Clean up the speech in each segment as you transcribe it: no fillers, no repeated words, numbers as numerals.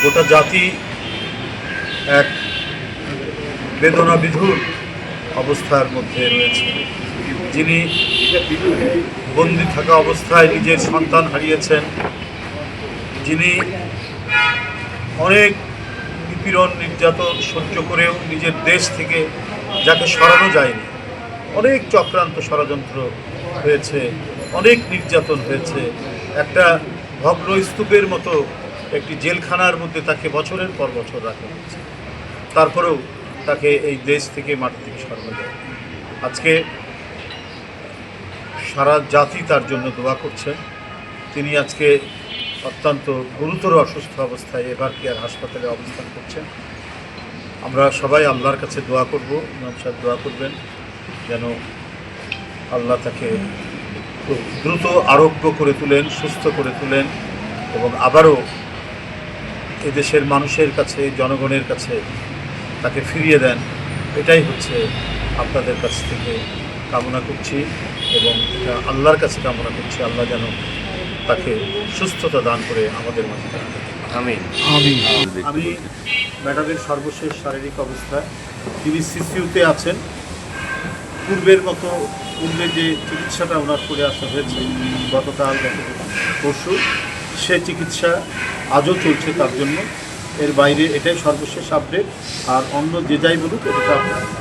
গোটা জাতি এক বেদনা বিধুর অবস্থার মধ্যে রয়েছে। যিনি বন্দি থাকা অবস্থায় নিজের সন্তান হারিয়েছেন, যিনি অনেক নিপীড়ন নির্যাতন সহ্য করেও নিজের দেশ থেকে যাকে সরানো যায়নি, অনেক চক্রান্ত ষড়যন্ত্র হয়েছে, অনেক নির্যাতন হয়েছে, একটা ভগ্ন স্তূপের মতো একটি জেলখানার মধ্যে তাকে বছরের পর বছর রাখা হয়েছে, তারপরেও তাকে এই দেশ থেকে মাটি থেকে সরানো যায়। আজকে সারা জাতি তার জন্য দোয়া করছেন। তিনি আজকে অত্যন্ত গুরুতর অসুস্থ অবস্থায় এভার কেয়ার হাসপাতালে অবস্থান করছেন। আমরা সবাই আল্লাহর কাছে দোয়া করব, ইমাম সাহেব দোয়া করবেন যেন আল্লাহ তাকে খুব দ্রুত আরোগ্য করে তুলেন, সুস্থ করে তুলেন এবং আবারও এদেশের মানুষের কাছে, জনগণের কাছে তাকে ফিরিয়ে দেন। এটাই হচ্ছে আপনাদের কাছ থেকে কামনা করছি এবং এটা আল্লাহর কাছে কামনা করছি, আল্লাহ যেন তাকে সুস্থতা দান করে আমাদের মাঝে রাখেন। আমিন। আমি ম্যাডামের সর্বশেষ শারীরিক অবস্থায় তিনি সিসিউতে আছেন। পূর্বে যে চিকিৎসাটা ওনার করে আসা হয়েছে গতকাল পরশু, সে চিকিৎসা আজও চলছে তার জন্য। এর বাইরে এটাই সর্বশেষ আপডেট। আর অন্য যে যাই বলুক, এটা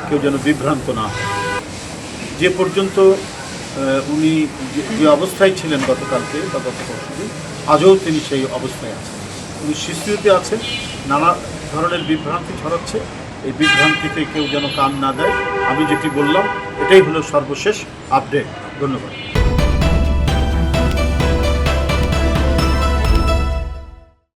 কেউ যেন বিভ্রান্ত না হয়। যে পর্যন্ত উনি যে অবস্থায় ছিলেন গতকালকে বা গত পরশুদিন, আজও তিনি সেই অবস্থায় আছেন। উনি সিসিউতে আছেন। নানা ধরনের বিভ্রান্তি ছড়াচ্ছে, এই বিভ্রান্তিতে কেউ যেন কান না দেয়। আমি যেটি বললাম এটাই হলো সর্বশেষ আপডেট। ধন্যবাদ।